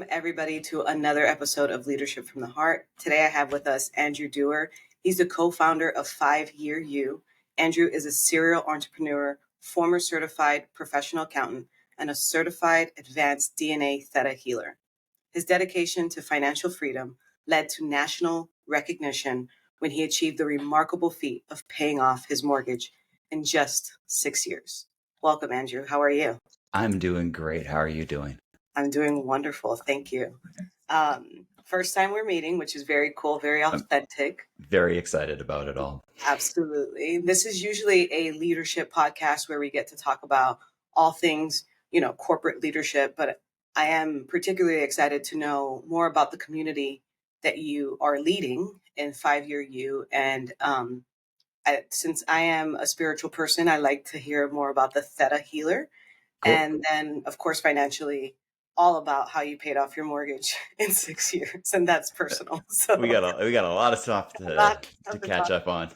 Welcome, everybody, to another episode of Leadership from the Heart. Today, I have with us Andrew Dewar. He's the co-founder of 5 Year You. Andrew is a serial entrepreneur, former certified professional accountant, and a certified advanced DNA theta healer. His dedication to financial freedom led to national recognition when he achieved the remarkable feat of paying off his mortgage in just 6 years. Welcome, Andrew. How are you? I'm doing great. How are you doing? I'm doing wonderful. Thank you. First time we're meeting, which is very cool, very I'm authentic. very excited about it all. Absolutely. This is usually a leadership podcast where we get to talk about all things, corporate leadership, but I am particularly excited to know more about the community that you are leading in 5 Year You. And since I am a spiritual person, I like to hear more about the theta healer. Cool. And then, of course, financially, all about how you paid off your mortgage in 6 years. And that's personal. So We got a lot of stuff a lot of to stuff to catch talk. up on.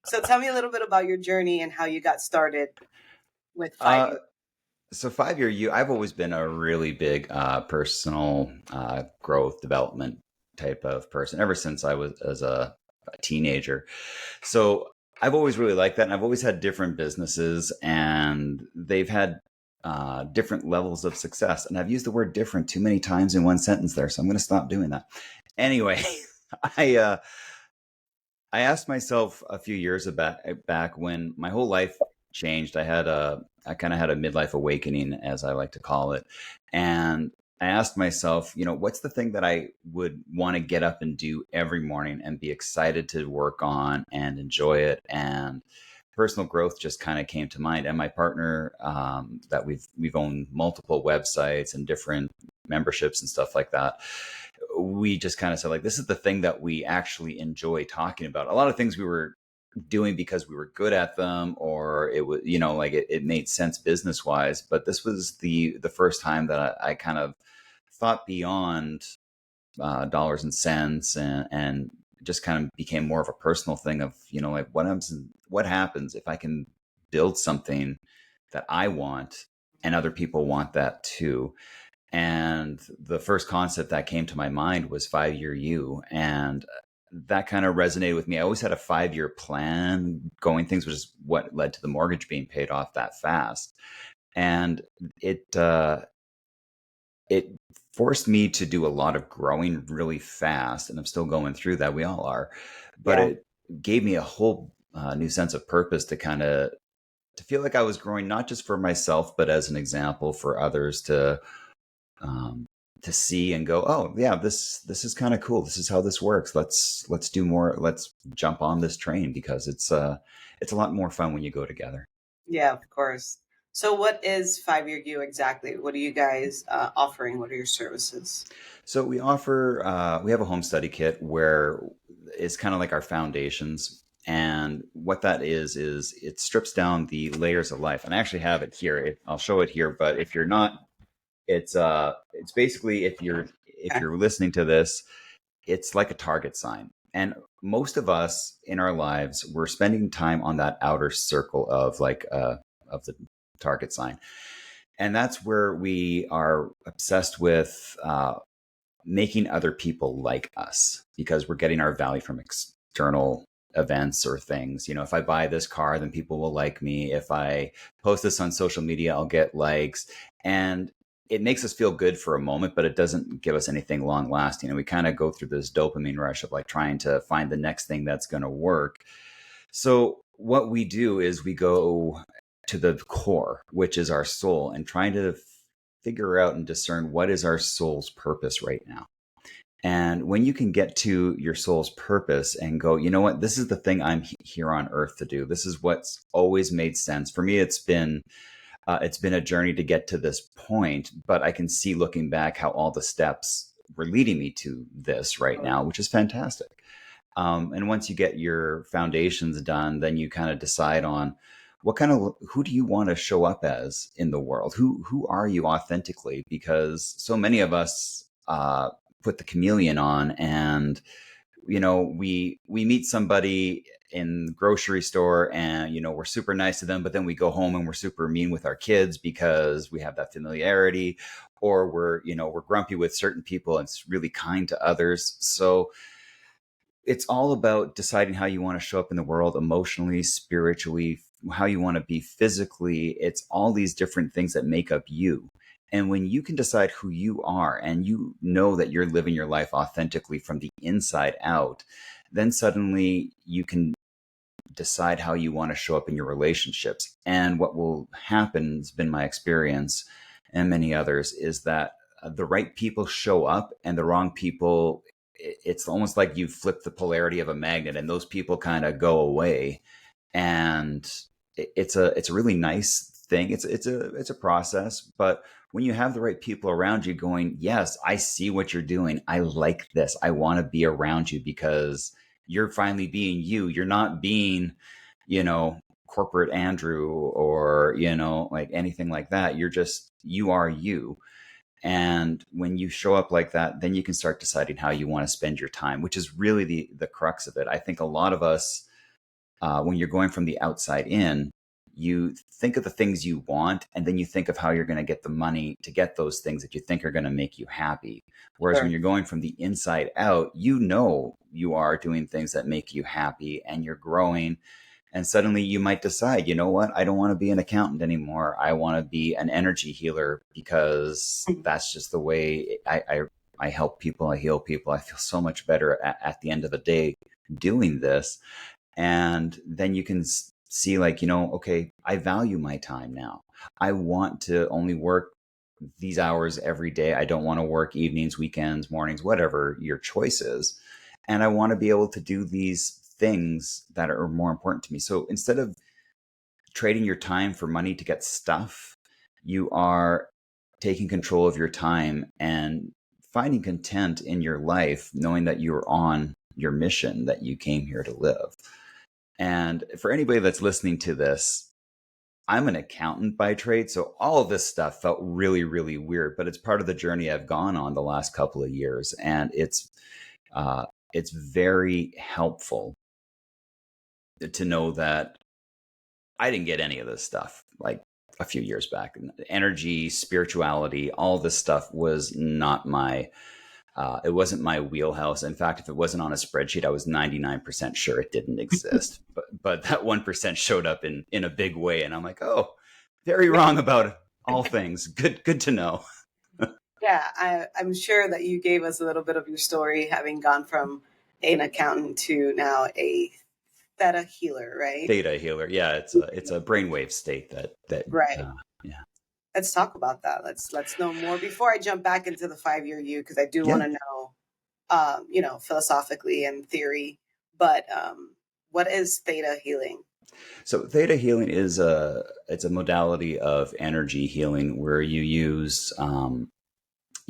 So tell me a little bit about your journey and how you got started with 5 Uh, Year. so 5 Year You, I've always been a really big personal growth development type of person ever since I was as a teenager. So I've always really liked that, and I've always had different businesses, and they've had different levels of success. And I've used the word different too many times in one sentence there, so I'm going to stop doing that. Anyway, I I asked myself a few years back when my whole life changed. I kind of had a midlife awakening, as I like to call it, and I asked myself, what's the thing that I would want to get up and do every morning and be excited to work on and enjoy it, and personal growth just kind of came to mind. And my partner, that we've owned multiple websites and different memberships and stuff like that, we just kind of said, like, this is the thing that we actually enjoy talking about. A lot of things we were doing because we were good at them, or it was, like it made sense business wise. But this was the first time that I kind of thought beyond dollars and cents, and just kind of became more of a personal thing of, like, what happens if I can build something that I want and other people want that too. And the first concept that came to my mind was 5 Year You. And that kind of resonated with me. I always had a 5 year plan going things, which is what led to the mortgage being paid off that fast. And it forced me to do a lot of growing really fast. And I'm still going through that. We all are. But Yeah. it gave me a whole new sense of purpose to feel like I was growing, not just for myself, but as an example for others um, to see and go, oh yeah, this is kind of cool. This is how this works. Let's do more. Let's jump on this train, because it's a lot more fun when you go together. Yeah, of course. So what is 5 Year You exactly? What are you guys offering? What are your services? So we have a home study kit where it's kind of like our foundations. And what that is it strips down the layers of life. And I actually have it here. I'll show it here, but if you're not, it's basically, if Okay. you're listening to this, it's like a target sign. And most of us in our lives, we're spending time on that outer circle of of the target sign. And that's where we are obsessed with making other people like us, because we're getting our value from external events or things. If I buy this car, then people will like me. If I post this on social media, I'll get likes. And it makes us feel good for a moment, but it doesn't give us anything long lasting. And we kind of go through this dopamine rush of like trying to find the next thing that's going to work. So what we do is we go to the core, which is our soul, and trying to figure out and discern what is our soul's purpose right now. And when you can get to your soul's purpose and go, you know what, this is the thing I'm here on earth to do. This is what's always made sense. For me, it's been a journey to get to this point, but I can see, looking back, how all the steps were leading me to this right now, which is fantastic. And once you get your foundations done, then you kind of decide on who do you want to show up as in the world? Who are you authentically? Because so many of us put the chameleon on, and we meet somebody in the grocery store, and we're super nice to them, but then we go home and we're super mean with our kids because we have that familiarity. or we're grumpy with certain people and it's really kind to others. So it's all about deciding how you want to show up in the world emotionally, spiritually, how you want to be physically. It's all these different things that make up you. And when you can decide who you are and you know that you're living your life authentically from the inside out, then suddenly you can decide how you want to show up in your relationships. And what will happen, has been my experience and many others, is that the right people show up and the wrong people, it's almost like you flip the polarity of a magnet and those people kind of go away. And it's a really nice thing. It's a process, but when you have the right people around you going, yes, I see what you're doing. I like this. I want to be around you because you're finally being you. You're not being, corporate Andrew or, like anything like that. You are you. And when you show up like that, then you can start deciding how you want to spend your time, which is really the crux of it. I think a lot of us, when you're going from the outside in, you think of the things you want, and then you think of how you're going to get the money to get those things that you think are going to make you happy. Whereas when Sure. you're going from the inside out, you are doing things that make you happy and you're growing. And suddenly you might decide, you know what? I don't want to be an accountant anymore. I want to be an energy healer because that's just the way I help people. I heal people. I feel so much better at the end of the day doing this. And then you can see, like, okay, I value my time now. I want to only work these hours every day. I don't want to work evenings, weekends, mornings, whatever your choice is. And I want to be able to do these things that are more important to me. So instead of trading your time for money to get stuff, you are taking control of your time and finding content in your life, knowing that you're on your mission, that you came here to live. And for anybody that's listening to this, I'm an accountant by trade. So all of this stuff felt really, really weird, but it's part of the journey I've gone on the last couple of years. And it's very helpful to know that I didn't get any of this stuff like a few years back. Energy, spirituality, all this stuff was not it wasn't my wheelhouse. In fact, if it wasn't on a spreadsheet, I was 99% sure it didn't exist. But that 1% showed up in a big way. And I'm like, oh, very Yeah. wrong about all things. Good to know. Yeah, I'm sure that you gave us a little bit of your story, having gone from an accountant to now a theta healer, right? Theta healer. Yeah, it's a brainwave state that Right. yeah. Let's talk about that. Let's know more before I jump back into the 5 year you, because I do want Yeah. to know, philosophically and theory. But what is theta healing? So theta healing it's a modality of energy healing where you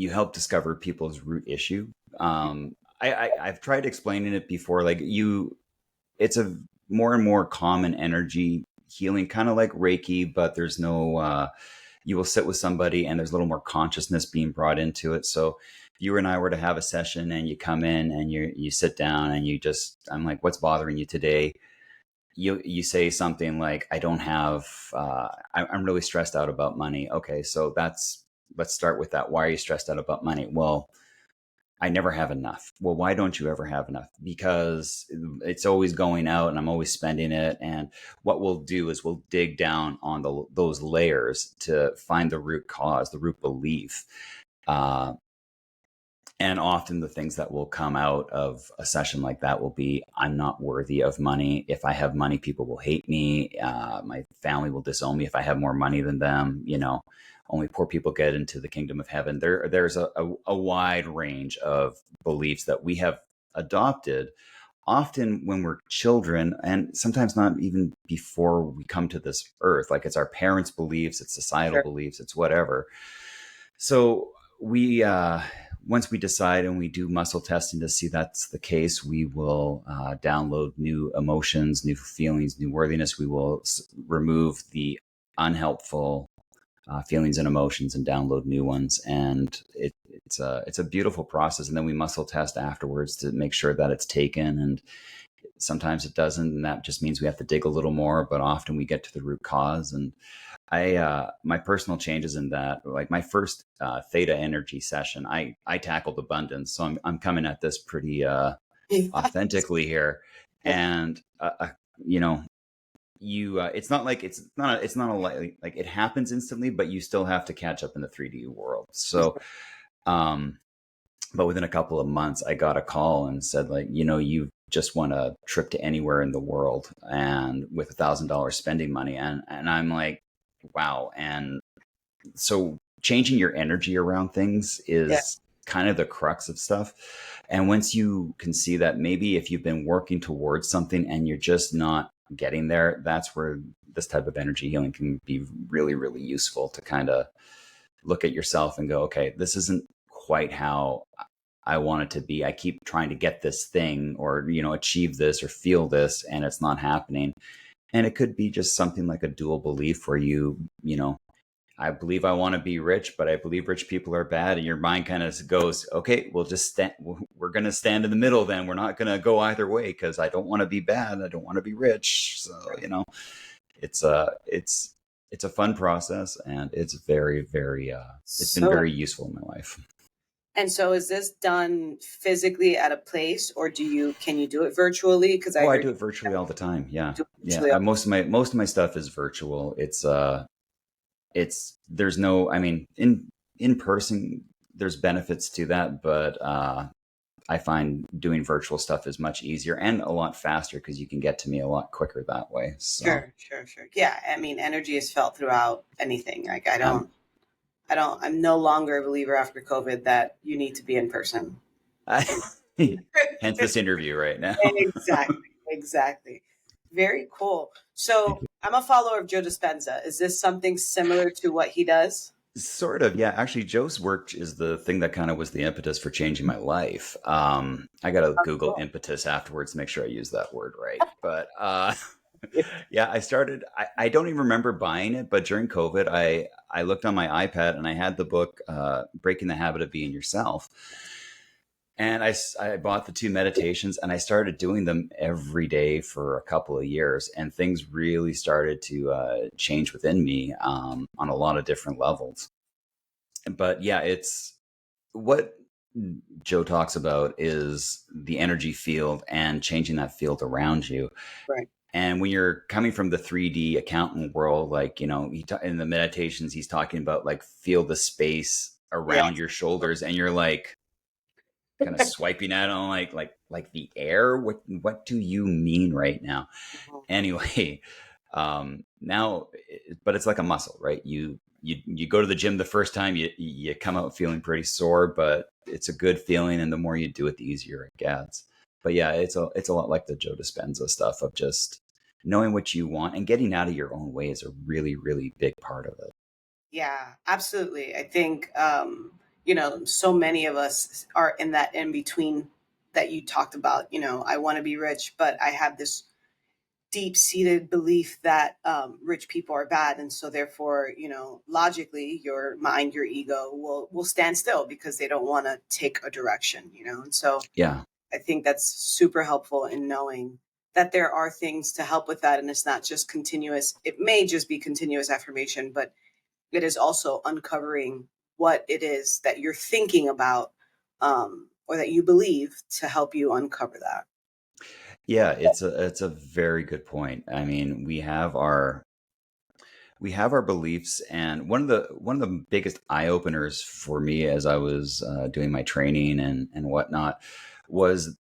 help discover people's root issue. I've tried explaining it before. It's a more and more common energy healing, kind of like Reiki, but there's no. You will sit with somebody, and there's a little more consciousness being brought into it. So, if you and I were to have a session, and you come in, and you sit down, and I'm like, "What's bothering you today?" You say something like, I don't have I'm really stressed out about money. Okay, so let's start with that. Why are you stressed out about money? Well, I never have enough. Well, why don't you ever have enough? Because it's always going out and I'm always spending it. And what we'll do is we'll dig down on those layers to find the root cause, the root belief. uh, and often the things that will come out of a session like that will be, I'm not worthy of money. If I have money, people will hate me. My family will disown me if I have more money than them. Only poor people get into the kingdom of heaven. There's a wide range of beliefs that we have adopted, often when we're children, and sometimes not even before we come to this earth. Like, it's our parents' beliefs, it's societal Sure. beliefs, it's whatever. So we once we decide and we do muscle testing to see that's the case, we will download new emotions, new feelings, new worthiness. We will remove the unhelpful feelings and emotions and download new ones. And it's a beautiful process. And then we muscle test afterwards to make sure that it's taken. And sometimes it doesn't, and that just means we have to dig a little more. But often we get to the root cause. And My personal changes in that, like my first theta energy session, I tackled abundance. So I'm coming at this pretty Yes. authentically here. Yeah. And, you know, it's not like it's not a like it happens instantly, but you still have to catch up in the 3D world. So, um, but within a couple of months, I got a call and said, like, you just won a trip to anywhere in the world and with $1,000 spending money. And I'm like, wow. And so changing your energy around things Yeah. is kind of the crux of stuff. And once you can see that maybe if you've been working towards something and you're just not getting there, that's where this type of energy healing can be really, really useful to kind of look at yourself and go, okay, this isn't quite how I want it to be. I keep trying to get this thing or, achieve this or feel this, and it's not happening. And it could be just something like a dual belief where I believe I want to be rich, but I believe rich people are bad. And your mind kind of goes, okay, we'll just stand. We're going to stand in the middle. Then we're not going to go either way because I don't want to be bad. I don't want to be rich. So, it's a fun process, and it's very, very, it's been So, very useful in my life. and so is this done physically at a place, or can you do it virtually? Because I Oh, I heard do you it virtually all the time. Yeah. do it Yeah. virtually. Most of my stuff is virtual. There's no, I mean, in person there's benefits to that, but I find doing virtual stuff is much easier and a lot faster because you can get to me a lot quicker that way. So Sure, sure, sure. Yeah, I mean, energy is felt throughout anything. Like um I'm no longer a believer after COVID that you need to be in person. I, hence this interview right now. Exactly, exactly. Very cool. So I'm a follower of Joe Dispenza. Is this something similar to what he does? Sort of, yeah. Actually, Joe's work is the thing that kind of was the impetus for changing my life. I got to Oh, Google cool. impetus afterwards to make sure I use that word right. But yeah, I started. I don't even remember buying it, but during COVID, I looked on my iPad and I had the book "Breaking the Habit of Being Yourself," and I bought the two meditations and I started doing them every day for a couple of years, and things really started to change within me on a lot of different levels. But yeah, it's what Joe talks about is the energy field and changing that field around you. Right. And when you're coming from the 3D accountant world, like, in the meditations, he's talking about like feel the space Yeah. around your shoulders, and you're like kind of swiping at on like the air. What do you mean right now? Anyway, now, but it's like a muscle, right? You go to the gym the first time, you come out feeling pretty sore, but it's a good feeling, and the more you do it, the easier it gets. But yeah, it's a lot like the Joe Dispenza stuff of just knowing what you want and getting out of your own way is a really, really big part of it. Yeah, absolutely. I think, so many of us are in that in between that you talked about. I want to be rich, but I have this deep seated belief that rich people are bad. And so, therefore, logically, your mind, your ego will stand still because they don't want to take a direction. And so, Yeah. I think that's super helpful in knowing that there are things to help with that. And it's not just continuous, it may just be continuous affirmation, but it is also uncovering what it is that you're thinking about or that you believe to help you uncover that. Yeah, it's a very good point. I mean, we have our beliefs, and one of the biggest eye openers for me as I was doing my training and whatnot was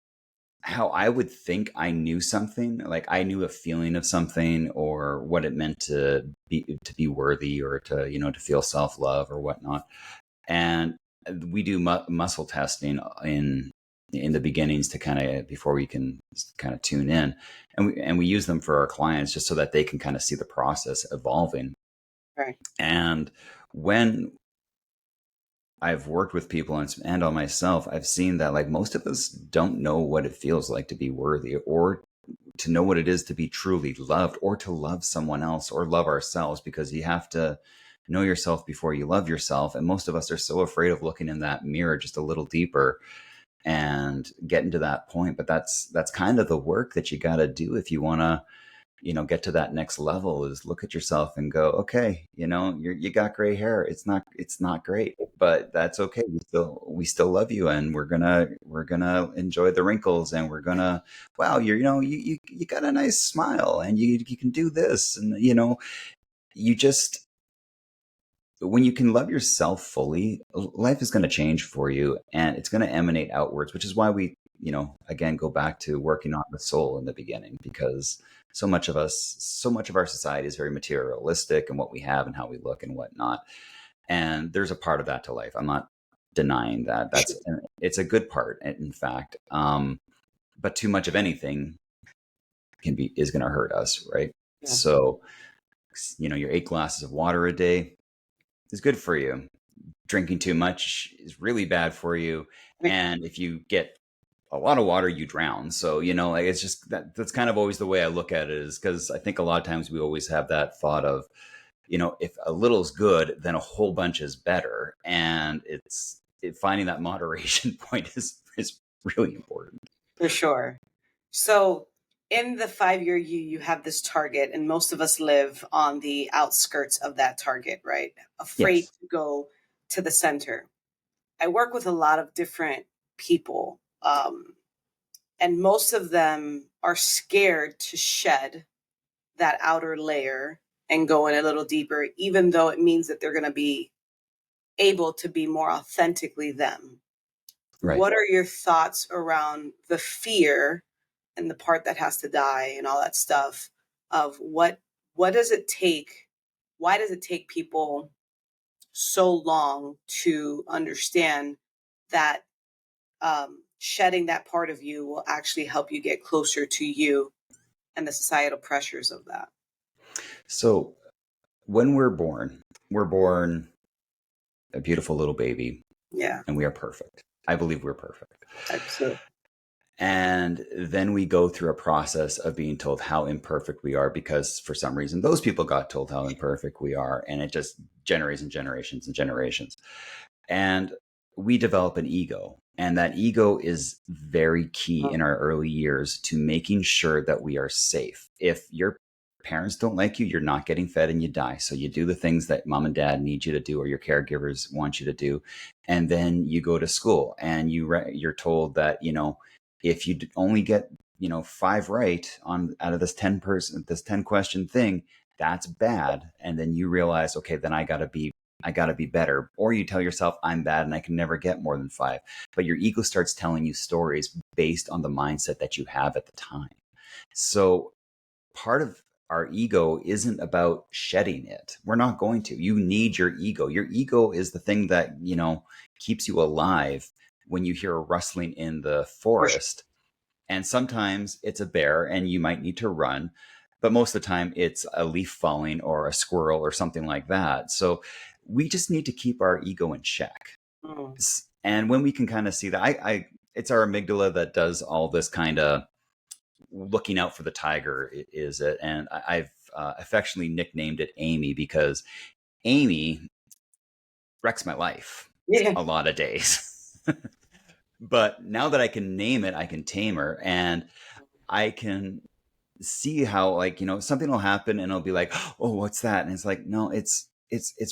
how I would think I knew something, like I knew a feeling of something or what it meant to be worthy or to feel self love or whatnot. And we do muscle testing in the beginnings to kind of before we can kind of tune in, and we use them for our clients just so that they can kind of see the process evolving. Right. And when I've worked with people and on myself, I've seen that like most of us don't know what it feels like to be worthy or to know what it is to be truly loved or to love someone else or love ourselves, because you have to know yourself before you love yourself. And most of us are so afraid of looking in that mirror just a little deeper and getting to that point. But that's kind of the work that you got to do if you want to get to that next level is look at yourself and go, okay, you got gray hair. It's not great, but that's okay. We still love you, and we're gonna enjoy the wrinkles, and we're gonna, wow, you got a nice smile, and you can do this, and you just, when you can love yourself fully, life is going to change for you, and it's going to emanate outwards, which is why we, again, go back to working on the soul in the beginning, because so much of our society is very materialistic and what we have and how we look and whatnot. And there's a part of that to life. I'm not denying that. It's a good part, in fact. But too much of anything is going to hurt us, right? Yeah. So, your 8 glasses of water a day is good for you. Drinking too much is really bad for you. And if you get a lot of water, you drown. So, like, it's just that's kind of always the way I look at it, is because I think a lot of times we always have that thought of, if a little is good, then a whole bunch is better. And finding that moderation point is really important. For sure. So in the 5 year you have this target, and most of us live on the outskirts of that target, right? Afraid Yes. to go to the center. I work with a lot of different people, and most of them are scared to shed that outer layer and go in a little deeper, even though it means that they're going to be able to be more authentically them. Right. What are your thoughts around the fear and the part that has to die and all that stuff, of what does it take, why does it take people so long to understand that shedding that part of you will actually help you get closer to you and the societal pressures of that? So when we're born a beautiful little baby, Yeah, and we are perfect. I believe we're perfect. absolutely. And then we go through a process of being told how imperfect we are, because for some reason those people got told how imperfect we are. And it just generates and generations and generations. And we develop an ego. And that ego is very key in our early years to making sure that we are safe. If your parents don't like you, you're not getting fed and you die. So you do the things that mom and dad need you to do, or your caregivers want you to do. And then you go to school, and you're told that, if you only get, 5 right on out of this 10 question thing, that's bad. And then you realize, okay, then I got to be better. Or you tell yourself, I'm bad and I can never get more than 5. But your ego starts telling you stories based on the mindset that you have at the time. So part of our ego isn't about shedding it. We're not going to. You need your ego. Your ego is the thing that, keeps you alive when you hear a rustling in the For sure. forest. And sometimes it's a bear and you might need to run, but most of the time it's a leaf falling or a squirrel or something like that. So we just need to keep our ego in check. Mm. And when we can kind of see that, it's our amygdala that does all this kind of looking out for the tiger, is it? And I've affectionately nicknamed it Amy, because Amy wrecks my life Yeah. a lot of days. But now that I can name it, I can tame her, and I can see how, like, something will happen and it'll be like, oh, what's that? And it's like, no, it's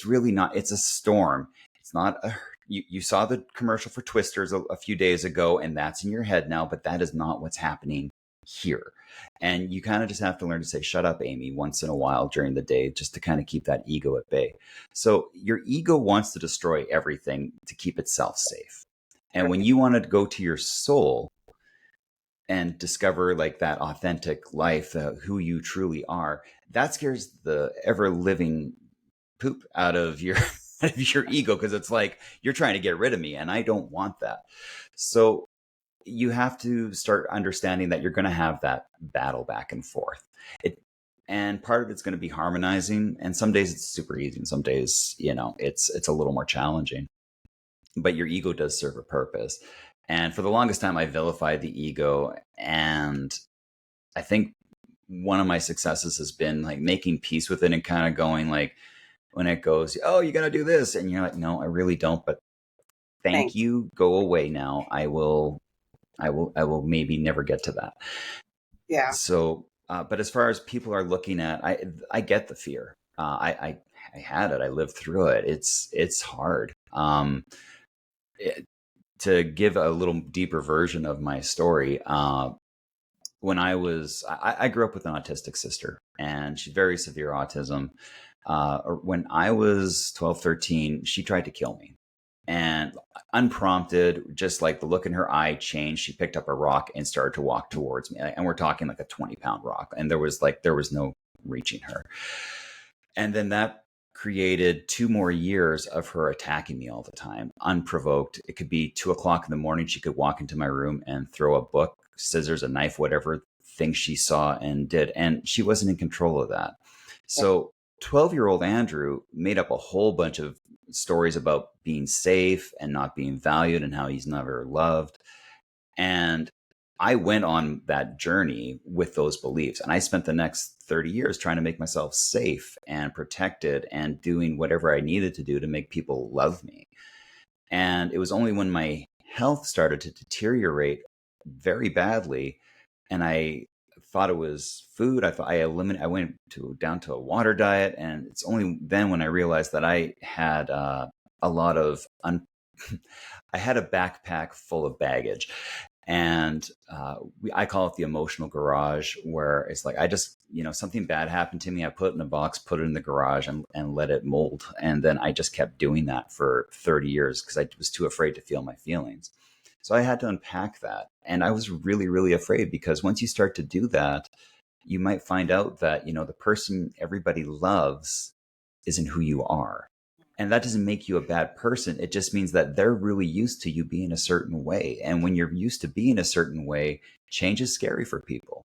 really not. It's a storm. It's not you saw the commercial for Twisters a few days ago, and that's in your head now, but that is not what's happening here. And you kind of just have to learn to say, shut up, Amy, once in a while during the day, just to kind of keep that ego at bay. So your ego wants to destroy everything to keep itself safe. And when Right. you want to go to your soul and discover, like, that authentic life, who you truly are, that scares the ever living poop out of your out of your ego, because it's like you're trying to get rid of me, and I don't want that. So you have to start understanding that you're going to have that battle back and forth. And part of it's going to be harmonizing, and some days it's super easy, and some days, it's a little more challenging. But your ego does serve a purpose. And for the longest time, I vilified the ego. And I think one of my successes has been, like, making peace with it and kind of going, like, when it goes, oh, you got to do this. And you're like, no, I really don't. But thank Thanks. you. Go away now. I will maybe never get to that. Yeah. So But as far as people are looking at, I get the fear. I had it. I lived through it. It's hard. It, to give a little deeper version of my story, when I grew up with an autistic sister, and she's very severe autism. When I was 12, 13, she tried to kill me. And unprompted, just like the look in her eye changed, she picked up a rock and started to walk towards me. And we're talking like a 20-pound rock. And there was no reaching her. And then that created 2 more years of her attacking me all the time, unprovoked. It could be 2 o'clock in the morning. She could walk into my room and throw a book, scissors, a knife, whatever thing she saw and did. And she wasn't in control of that. So 12-year-old Andrew made up a whole bunch of stories about being safe and not being valued and how he's never loved. And I went on that journey with those beliefs. And I spent the next 30 years trying to make myself safe and protected and doing whatever I needed to do to make people love me. And it was only when my health started to deteriorate very badly, and I thought it was food. I went down to a water diet, and it's only then when I realized that I had a lot of I had a backpack full of baggage. And I call it the emotional garage, where it's like I just, something bad happened to me. I put it in a box, put it in the garage, and let it mold. And then I just kept doing that for 30 years because I was too afraid to feel my feelings. So I had to unpack that. And I was really, really afraid, because once you start to do that, you might find out that, the person everybody loves isn't who you are. And that doesn't make you a bad person. It just means that they're really used to you being a certain way. And when you're used to being a certain way, change is scary for people.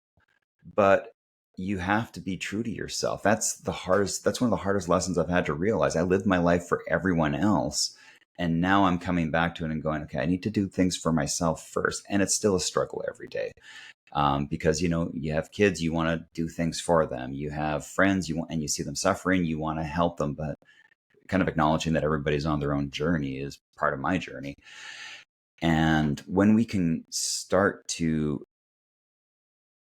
But you have to be true to yourself. That's one of the hardest lessons I've had to realize. I lived my life for everyone else. And now I'm coming back to it and going, okay, I need to do things for myself first. And it's still a struggle every day. Because you have kids, you want to do things for them. You have friends, and you see them suffering, you want to help them, but kind of acknowledging that everybody's on their own journey is part of my journey. And when we can start to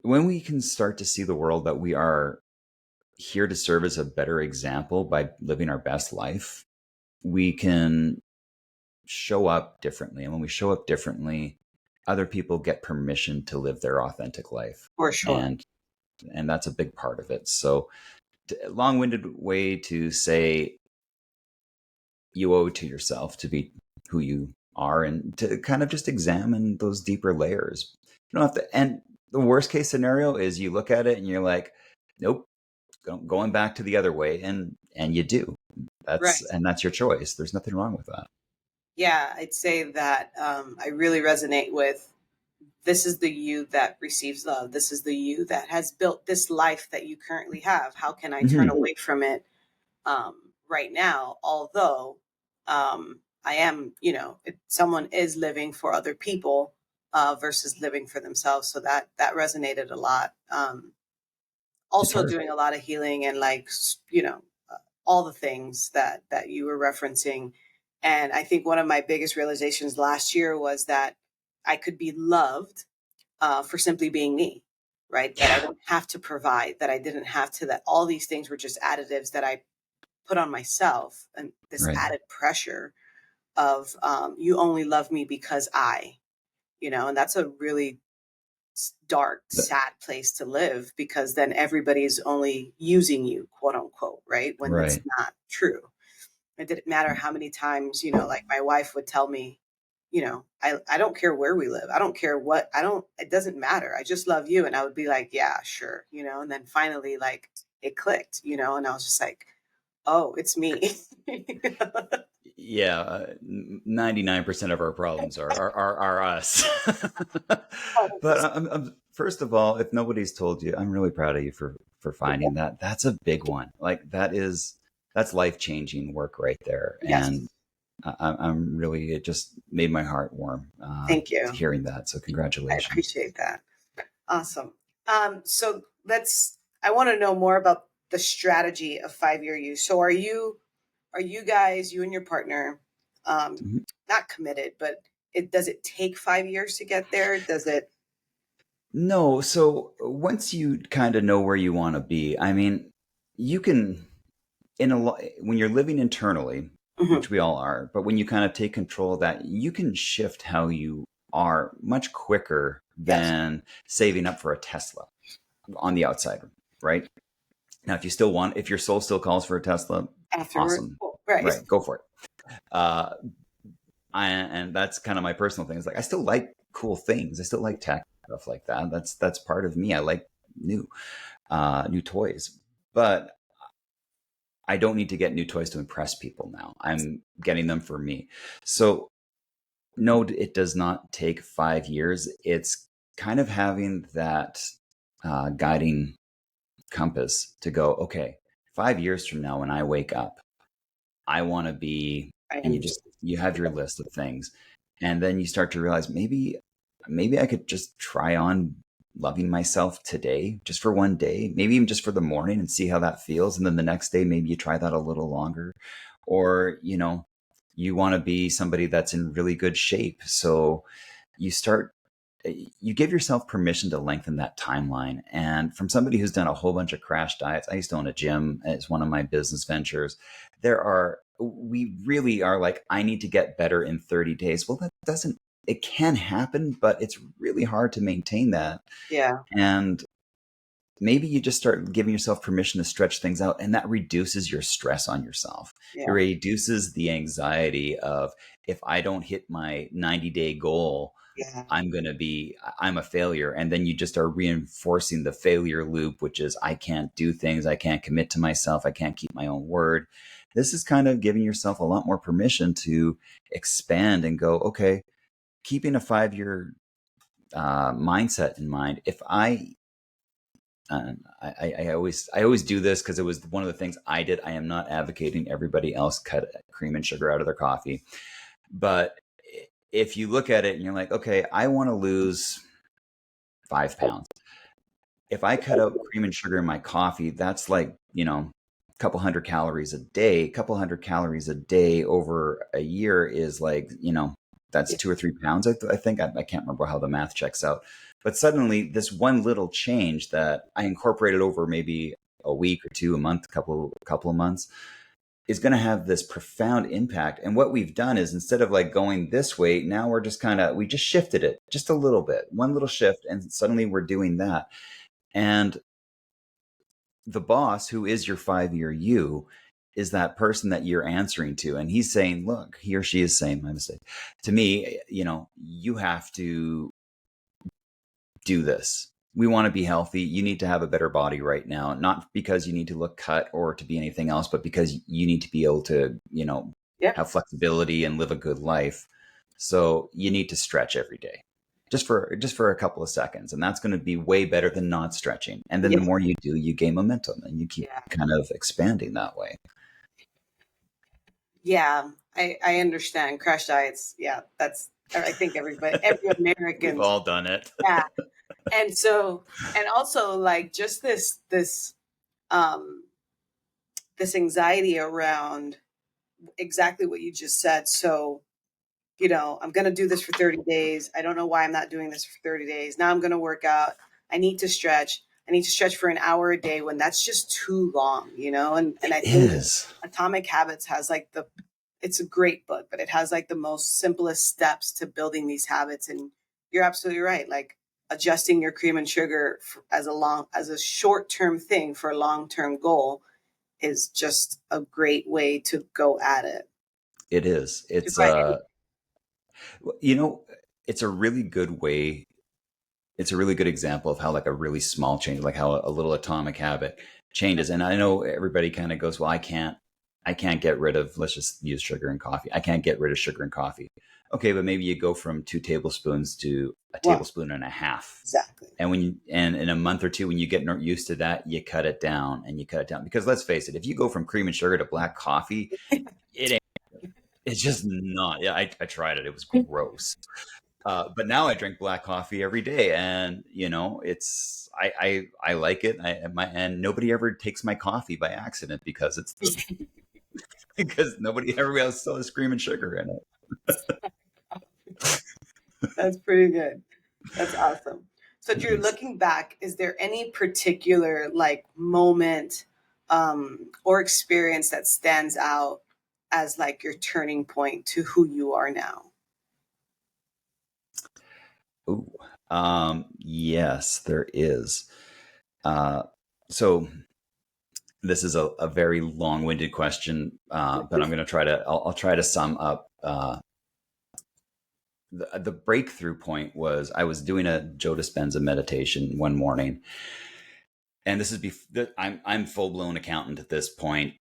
see the world that we are here to serve as a better example by living our best life, we can show up differently. And when we show up differently, other people get permission to live their authentic life. For sure. And that's a big part of it. So, long-winded way to say, you owe it to yourself to be who you are and to kind of just examine those deeper layers. You don't have to. And the worst case scenario is you look at it and you're like, nope, going back to the other way. And you do. Right. That's your choice. There's nothing wrong with that. Yeah, I'd say that I really resonate with, this is the you that receives love. This is the you that has built this life that you currently have. How can I turn Mm-hmm. away from it right now? Although I am, someone is living for other people versus living for themselves. So that resonated a lot. It's Also hard. doing a lot of healing and all the things that you were referencing. And I think one of my biggest realizations last year was that I could be loved for simply being me, right? That I Yeah. didn't have to provide, that I didn't have to, that all these things were just additives that I put on myself, and this Right. added pressure of you only love me because and that's a really dark, sad place to live, because then everybody's only using you, quote unquote, right? When that's Right. not true. It didn't matter how many times, like my wife would tell me, I don't care where we live. I don't care what, it doesn't matter. I just love you. And I would be like, yeah, sure. And then finally, like, it clicked, and I was just like, oh, it's me. Yeah, 99% of our problems are us. But first of all, if nobody's told you, I'm really proud of you for finding that. That's a big one. Like that's life-changing work right there. And Yes. I'm really, it just made my heart warm Thank you. hearing that. So I congratulations. appreciate that. Awesome. So I want to know more about the strategy of 5-year use. So are you guys, you and your partner, Mhm. not committed, but does it take 5 years to get there? Does it? No, so once you kind of know where you want to be, I mean, you can when you're living internally, Hmm. which we all are, but when you kind of take control of that, you can shift how you are much quicker Yes. than saving up for a Tesla on the outside, right? Now, if you still want, if your soul still calls for a Tesla, Afterward. awesome, Oh, right. right? Go for it. Uh, and that's kind of my personal thing. It's like I still like cool things. I still like tech stuff like that. That's part of me. I like new new toys, but I don't need to get new toys to impress people now. I'm getting them for me. So no, it does not take 5 years. It's kind of having that guiding compass to go, okay, 5 years from now when I wake up, I want to be, I and understand. you have your list of things. And then you start to realize maybe I could just try on loving myself today, just for one day, maybe even just for the morning and see how that feels. And then the next day, maybe you try that a little longer. Or, you want to be somebody that's in really good shape. So you start you give yourself permission to lengthen that timeline. And from somebody who's done a whole bunch of crash diets, I used to own a gym as one of my business ventures. We really are like, I need to get better in 30 days. Well, that doesn't, it can happen, but it's really hard to maintain that. Yeah. And maybe you just start giving yourself permission to stretch things out, and that reduces your stress on yourself. It Yeah. reduces the anxiety of, if I don't hit my 90-day goal, Yeah. I'm a failure. And then you just are reinforcing the failure loop, which is, I can't do things. I can't commit to myself. I can't keep my own word. This is kind of giving yourself a lot more permission to expand and go, okay, keeping a 5 year mindset in mind. If I always do this because it was one of the things I did. I am not advocating everybody else cut cream and sugar out of their coffee. But if you look at it and you're like, okay, I want to lose 5 pounds. If I cut out cream and sugar in my coffee, that's like, a couple hundred calories a day. A couple hundred calories a day over a year is like, that's Yeah. 2 or 3 pounds. I think I can't remember how the math checks out. But suddenly, this one little change that I incorporated over maybe a week or two, a month, couple of months, is going to have this profound impact. And what we've done is, instead of like going this way, now we're just we just shifted it just a little bit, one little shift, and suddenly we're doing that. And the boss, who is your 5 year you, is that person that you're answering to. And he's saying, look, he or she is saying, my mistake, to me, you have to do this. We want to be healthy. You need to have a better body right now, not because you need to look cut or to be anything else, but because you need to be able to, Yeah. have flexibility and live a good life. So you need to stretch every day, just for a couple of seconds, and that's going to be way better than not stretching. And then the Yeah. more you do, you gain momentum, and you keep Yeah. kind of expanding that way. Yeah. I understand crash diets. Yeah. That's, I think every We've American. all done it. Yeah. And so, and also like just um, this anxiety around exactly what you just said. So, I'm going to do this for 30 days. I don't know why I'm not doing this for 30 days. Now I'm going to work out. I need to stretch. I need to stretch for an hour a day, when that's just too long. And It I think is. Atomic Habits has like it's a great book, but it has like the most simplest steps to building these habits. And you're absolutely right. Like adjusting your cream and sugar as a short-term thing for a long-term goal is just a great way to go at it. It is. To It's find you know, it's a really good way. It's a really good example of how, like, a really small change, like how a little atomic habit changes. And I know everybody kind of goes, well, I can't get rid of, let's just use sugar and coffee. I can't get rid of sugar and coffee. Okay, but maybe you go from 2 tablespoons to a Well, tablespoon and a half. exactly. And in a month or two, when you get used to that, you cut it down and you cut it down. Because let's face it, if you go from cream and sugar to black coffee, it ain't, it's just not. Yeah, I tried it. It was gross. But now I drink black coffee every day, and I like it. And nobody ever takes my coffee by accident, because it's because everybody else still has cream and sugar in it. That's pretty good. That's awesome. So Drew, looking back, is there any particular like moment or experience that stands out as like your turning point to who you are now? Ooh, yes, there is. Uh, so this is a very long-winded question, but I'm going to try to. I'll try to sum up. The breakthrough point was I was doing a Joe Dispenza meditation one morning, and this is I'm full blown accountant at this point,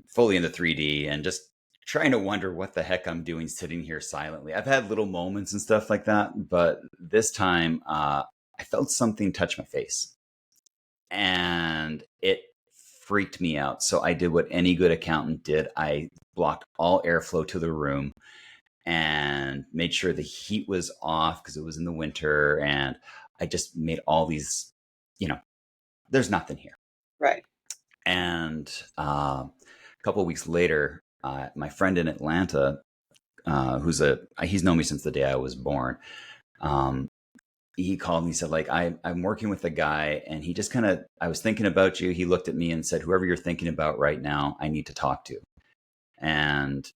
fully into 3D, and just trying to wonder what the heck I'm doing sitting here silently. I've had little moments and stuff like that, but this time I felt something touch my face, and it freaked me out. So I did what any good accountant did. I blocked all airflow to the room and made sure the heat was off because it was in the winter. And I just made all these, there's nothing here. Right. And a couple of weeks later, my friend in Atlanta, he's known me since the day I was born. He called me, said, like, I'm working with a guy, and he just I was thinking about you. He looked at me and said, whoever you're thinking about right now, I need to talk to. And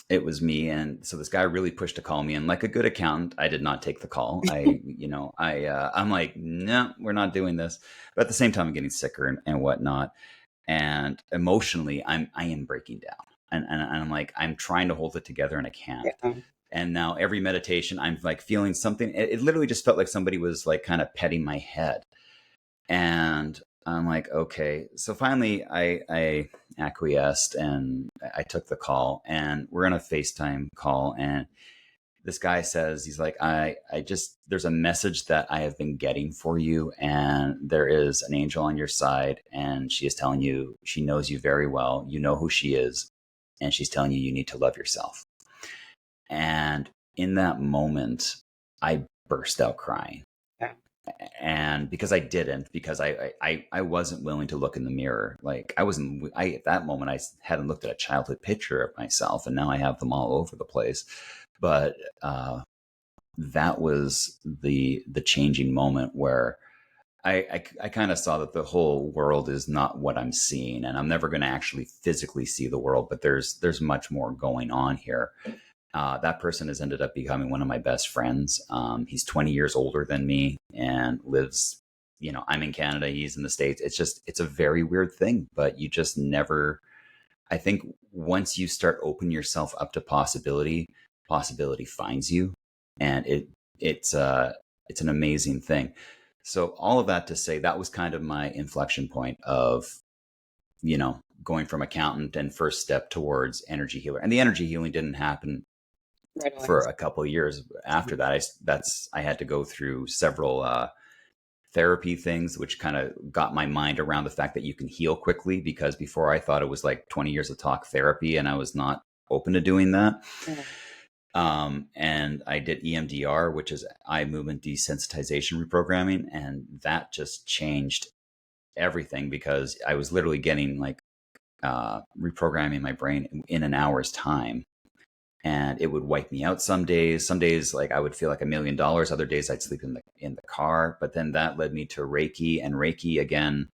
it was me. And so this guy really pushed to call me, and like a good accountant, I did not take the call. I'm like, no, we're not doing this. But at the same time, I'm getting sicker and whatnot. And emotionally, I am breaking down. And I'm like, I'm trying to hold it together and I can't. Yeah. And now every meditation, I'm like feeling something. It literally just felt like somebody was like kind of petting my head. And I'm like, okay. So finally I acquiesced and I took the call, and we're on a FaceTime call. And this guy says, he's like, there's a message that I have been getting for you. And there is an angel on your side. And she is telling you, she knows you very well. You know who she is. And she's telling you, you need to love yourself. And in that moment, I burst out crying. Yeah. And because I wasn't willing to look in the mirror. Like at that moment, I hadn't looked at a childhood picture of myself, and now I have them all over the place. But that was the changing moment where I kind of saw that the whole world is not what I'm seeing, and I'm never going to actually physically see the world, but there's much more going on here. That person has ended up becoming one of my best friends. He's 20 years older than me and lives, I'm in Canada, he's in the States. It's a very weird thing, but you just never, I think once you start opening yourself up to possibility finds you, and it's an amazing thing. So all of that to say, that was kind of my inflection point of, going from accountant and first step towards energy healer. And the energy healing didn't happen Right on. for a couple of years after that. I had to go through several therapy things, which kind of got my mind around the fact that you can heal quickly, because before I thought it was like 20 years of talk therapy, and I was not open to doing that. Yeah. And I did EMDR, which is eye movement desensitization reprogramming. And that just changed everything, because I was literally getting like reprogramming my brain in an hour's time. And it would wipe me out some days. Some days, like I would feel like $1 million. Other days, I'd sleep in the car. But then that led me to Reiki, and Reiki again.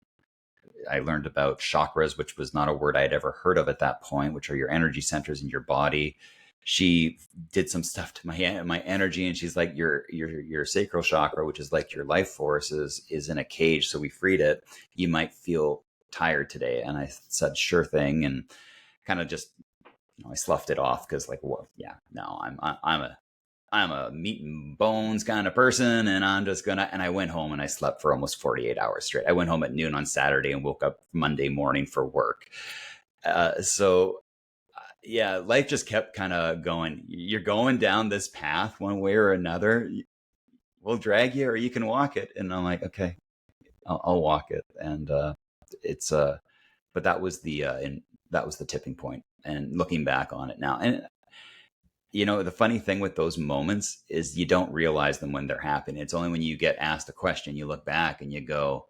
I learned about chakras, which was not a word I had ever heard of at that point, which are your energy centers in your body. She did some stuff to my energy, and she's like, your sacral chakra, which is like your life force, is in a cage. So we freed it. You might feel tired today. And I said, sure thing, and kind of just, I sloughed it off because, like, well, yeah, no, I'm a meat and bones kind of person, and I'm just gonna. And I went home and I slept for almost 48 hours straight. I went home at noon on Saturday and woke up Monday morning for work. Yeah, life just kept kind of going. You're going down this path one way or another. We'll drag you, or you can walk it. And I'm like, okay, I'll walk it. And it's but that was that was the tipping point. And looking back on it now, and the funny thing with those moments is you don't realize them when they're happening. It's only when you get asked a question, you look back and you go,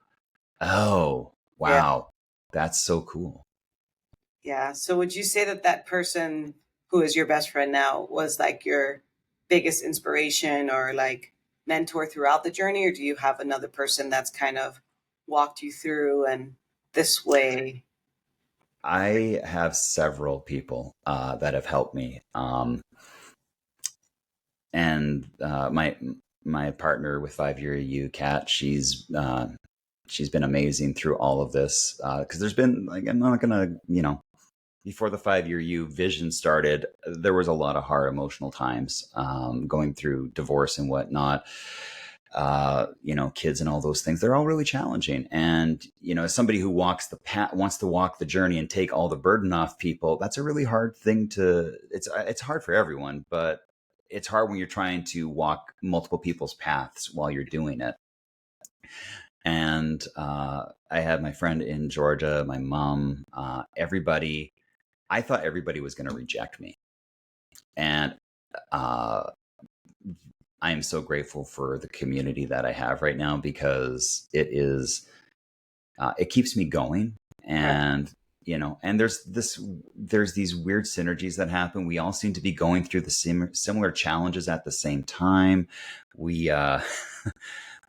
oh, wow, that's so cool. Yeah. So would you say that person who is your best friend now was like your biggest inspiration, or like mentor throughout the journey, or do you have another person that's kind of walked you through and this way? I have several people that have helped me. And my partner with 5 Year You, Kat, she's been amazing through all of this. Because there's been, like, I'm not gonna, before the 5 Year You vision started, there was a lot of hard emotional times, going through divorce and whatnot. Kids and all those things, they're all really challenging. And, as somebody who walks the path, wants to walk the journey and take all the burden off people, that's a really hard thing it's hard for everyone, but it's hard when you're trying to walk multiple people's paths while you're doing it. And I had my friend in Georgia, my mom, everybody. I thought everybody was going to reject me. And uh, I am so grateful for the community that I have right now, because it keeps me going. Right. And, and there's these weird synergies that happen. We all seem to be going through the similar challenges at the same time. We,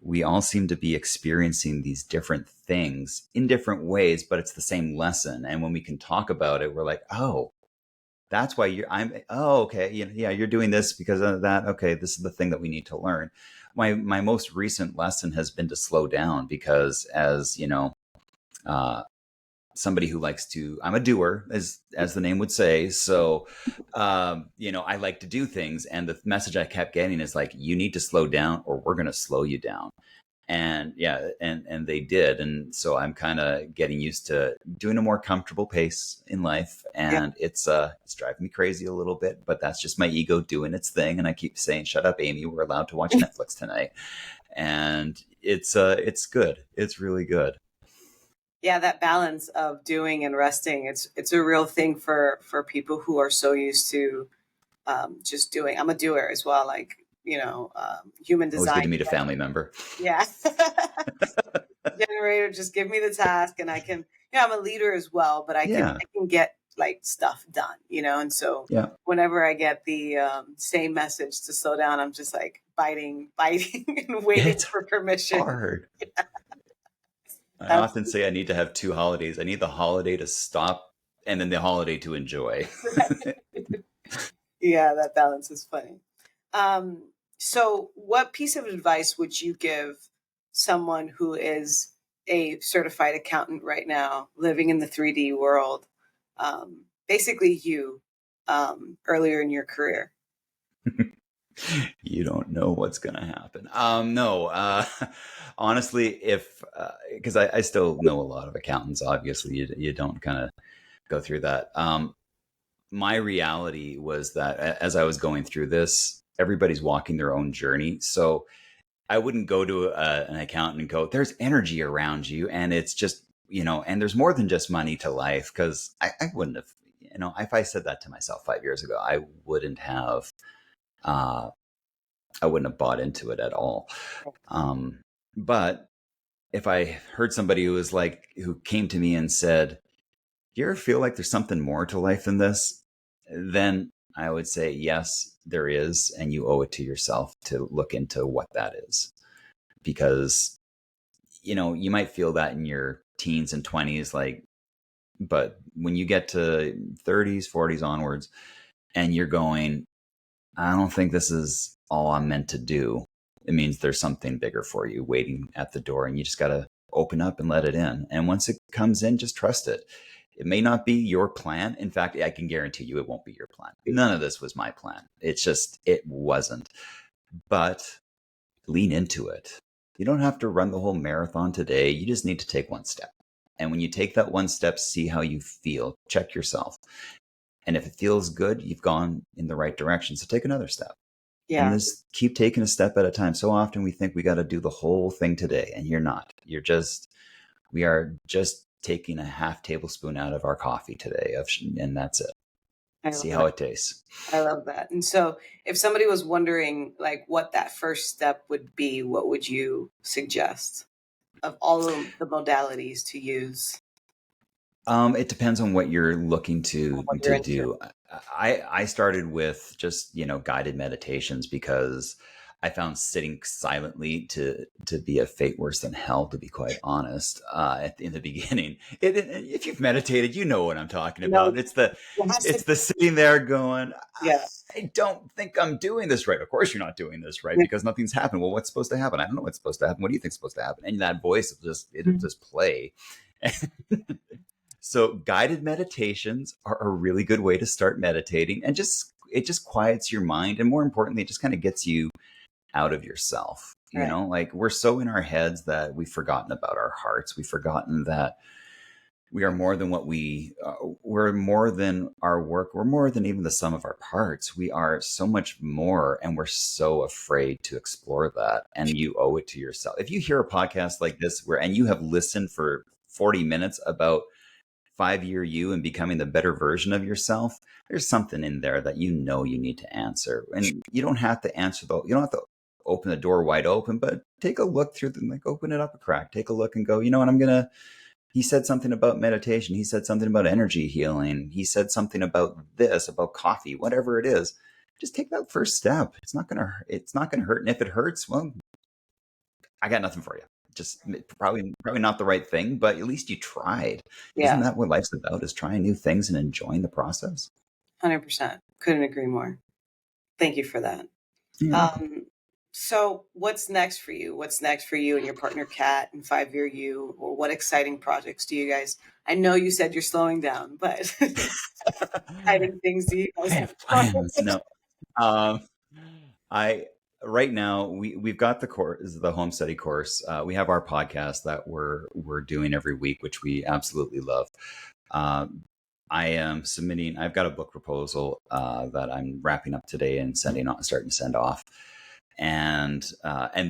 we all seem to be experiencing these different things in different ways, but it's the same lesson. And when we can talk about it, we're like, oh, that's why oh, okay. Yeah, you're doing this because of that. Okay. This is the thing that we need to learn. My most recent lesson has been to slow down, because as uh, somebody who likes to, I'm a doer, as the name would say. So, I like to do things. And the message I kept getting is like, you need to slow down or we're going to slow you down. And yeah, and they did. And so I'm kind of getting used to doing a more comfortable pace in life. Yeah. And it's driving me crazy a little bit, but that's just my ego doing its thing. And I keep saying, shut up, Amy, we're allowed to watch Netflix tonight. And it's good. It's really good. Yeah, that balance of doing and resting, it's a real thing for people who are so used to just doing. I'm a doer as well, like, human Always good design. to meet a family member. Yeah. Generator, just give me the task and I can, I'm a leader as well, but Yeah. I can get like stuff done, and so Yeah. whenever I get the same message to slow down, I'm just like biting and waiting It's for permission. hard. I often Absolutely. say I need to have two holidays. I need the holiday to stop and then the holiday to enjoy. Yeah, that balance is funny. Um, so, what piece of advice would you give someone who is a certified accountant right now, living in the 3D world? Basically, earlier in your career. You don't know what's going to happen. No, honestly, if because I still know a lot of accountants. Obviously, you don't kind of go through that. My reality was that as I was going through this, everybody's walking their own journey. So I wouldn't go to an accountant and go, "There's energy around you, and it's just and there's more than just money to life." Because I wouldn't have, if I said that to myself 5 years ago, Uh, I wouldn't have bought into it at all. But if I heard somebody who came to me and said, "Do you ever feel like there's something more to life than this?" Then I would say, yes, there is. And you owe it to yourself to look into what that is. Because, you might feel that in your teens and 20s, but when you get to 30s, 40s onwards, and you're going, I don't think this is all I'm meant to do, it means there's something bigger for you waiting at the door, and you just got to open up and let it in. And once it comes in, just trust it. It may not be your plan. In fact, I can guarantee you it won't be your plan. None of this was my plan. It wasn't. But lean into it. You don't have to run the whole marathon today. You just need to take one step. And when you take that one step, see how you feel. Check yourself. And if it feels good, you've gone in the right direction. So take another step. And Yeah, this keep taking a step at a time. So often we think we got to do the whole thing today, and you're not. We are just taking a half tablespoon out of our coffee today, and that's it. I See love how that. it tastes. I love that. And so, if somebody was wondering like what that first step would be, what would you suggest of all of the modalities to use? It depends on what you're looking to What you're to into. do. I started with just guided meditations, because I found sitting silently to be a fate worse than hell, to be quite honest. In the beginning, if you've meditated, you know what I'm talking No, about. It's the sitting there going, yeah, I don't think I'm doing this right. Of course, you're not doing this right because nothing's happened. Well, what's supposed to happen? I don't know what's supposed to happen. What do you think's supposed to happen? And that voice will it'll just play. So guided meditations are a really good way to start meditating, and it just quiets your mind, and more importantly, it just kind of gets you out of yourself. right. Like we're so in our heads that we've forgotten about our hearts. We've forgotten that we are more than we're more than our work. We're more than even the sum of our parts. We are so much more, and we're so afraid to explore that. And you owe it to yourself. If you hear a podcast like this and you have listened for 40 minutes about 5-year you and becoming the better version of yourself, there's something in there that you need to answer. And you don't have to you don't have to open the door wide open, but take a look through them, like open it up a crack, take a look and go, you know what, he said something about meditation. He said something about energy healing. He said something about this, about coffee, whatever it is. Just take that first step. It's not gonna hurt. And if it hurts, well, I got nothing for you. Just probably not the right thing, but at least you tried. Isn't Yeah, that what life's about? Is trying new things and enjoying the process? 100%. Couldn't agree more. Thank you for that. You're welcome. So what's next for you? What's next for you and your partner Kat and 5-year you? Or what exciting projects do you guys? I know you said you're slowing down, but exciting things do you I guys have have going plans. No, um, I right now we've got the course, the home study course. We have our podcast that we're doing every week, which we absolutely love. Um, I am submitting. I've got a book proposal that I'm wrapping up today and starting to send off. And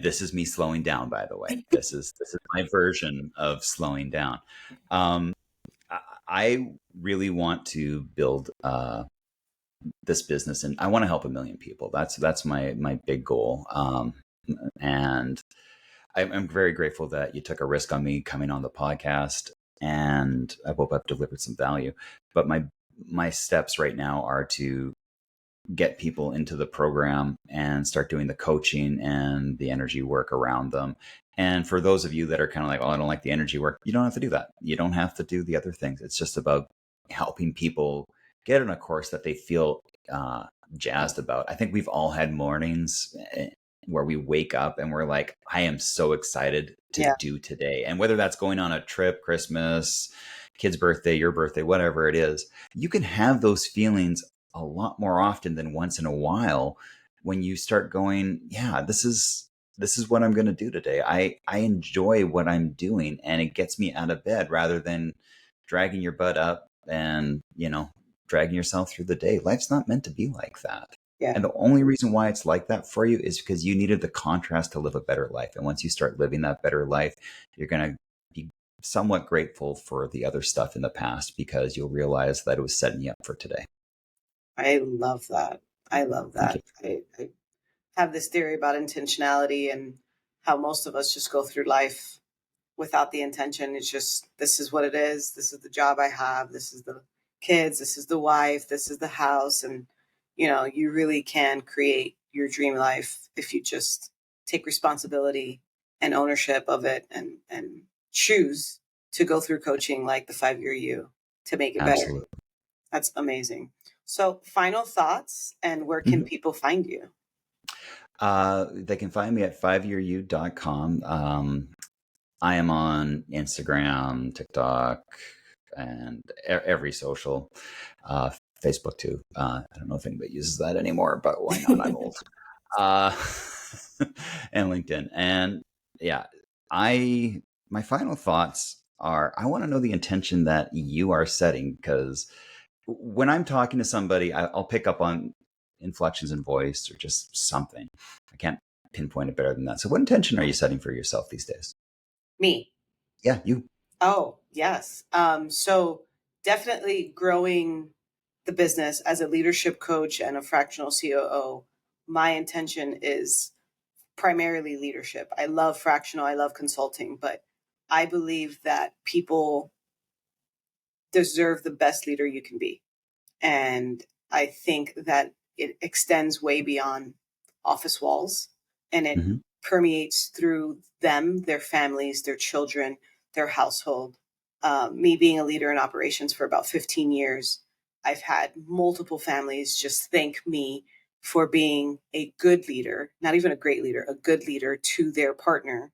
this is me slowing down. By the way, this is my version of slowing down. Um, I really want to build this business, and I want to help 1 million people. That's my big goal. And I'm very grateful that you took a risk on me coming on the podcast, and I hope I've delivered some value. But my steps right now are to get people into the program and start doing the coaching and the energy work around them. And for those of you that are kind of like, oh, I don't like the energy work, you don't have to do that. You don't have to do the other things. It's just about helping people get on a course that they feel jazzed about. I think we've all had mornings where we wake up and we're like, I am so excited to Yeah, do today. And whether that's going on a trip, Christmas, kid's birthday, your birthday, whatever it is, you can have those feelings a lot more often than once in a while when you start going, yeah, this is what I'm going to do today. I enjoy what I'm doing, and it gets me out of bed rather than dragging your butt up and, dragging yourself through the day. Life's not meant to be like that. yeah. And the only reason why it's like that for you is because you needed the contrast to live a better life. And once you start living that better life, you're going to be somewhat grateful for the other stuff in the past because you'll realize that it was setting you up for today. I love that. I love Thank you. that. I have this theory about intentionality and how most of us just go through life without the intention. It's just, this is what it is. This is the job I have. This is the kids. This is the wife. This is the house. And, you really can create your dream life if you just take responsibility and ownership of it and choose to go through coaching like the 5-year you to make it better. Absolutely. That's amazing. So final thoughts and where can Mhm. people find you? They can find me at 5yearyou.com. I am on Instagram, TikTok, and every social, uh, Facebook too. I don't know if anybody uses that anymore, but why not? I'm old. Uh, and LinkedIn. And yeah, my final thoughts are I want to know the intention that you are setting, because when I'm talking to somebody, I'll pick up on inflections in voice or just something. I can't pinpoint it better than that. So, what intention are you setting for yourself these days? Me. Yeah, you. Oh, yes. So definitely growing the business as a leadership coach and a fractional COO. My intention is primarily leadership. I love fractional, I love consulting, but I believe that people deserve the best leader you can be. And I think that it extends way beyond office walls. and it Hmm. permeates through them, their families, their children, their household. Me being a leader in operations for about 15 years, I've had multiple families just thank me for being a good leader, not even a great leader, a good leader to their partner,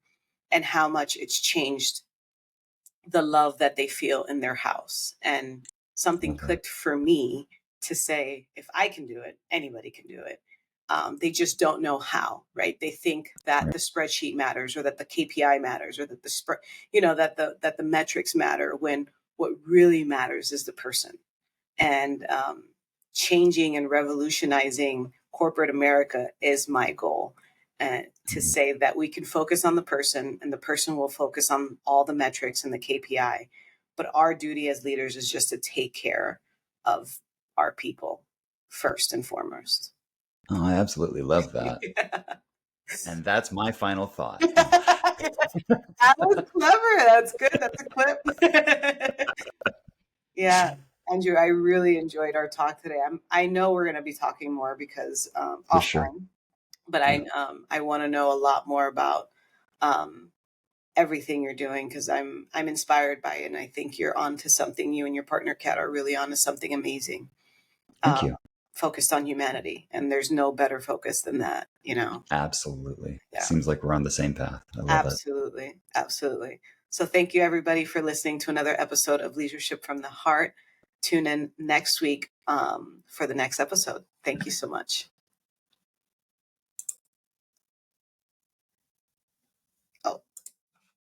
and how much it's changed the love that they feel in their house. And something Love that. clicked for me to say, if I can do it, anybody can do it. They just don't know how, right? They think that Right. the spreadsheet matters, or that the KPI matters, or that the spread, that the metrics matter. When what really matters is the person. And changing and revolutionizing corporate America is my goal. To Mhm. say that we can focus on the person, and the person will focus on all the metrics and the KPI. But our duty as leaders is just to take care of our people first and foremost. Oh, I absolutely love that. Yeah. And that's my final thought. No. That was clever. That's good. That's a clip. Yeah, Andrew, I really enjoyed our talk today. I know we're going to be talking more because For sure. offline, but Yeah. I want to know a lot more about um, everything you're doing, because I'm inspired by it, and I think you're onto something. You and your partner Kat are really onto something amazing, Thank uh, you. focused on humanity, and there's no better focus than that. Absolutely. Yeah. Seems like we're on the same path. I love it. Absolutely. Absolutely. So thank you everybody for listening to another episode of Leadership from the Heart. Tune in next week for the next episode. Thank you so much.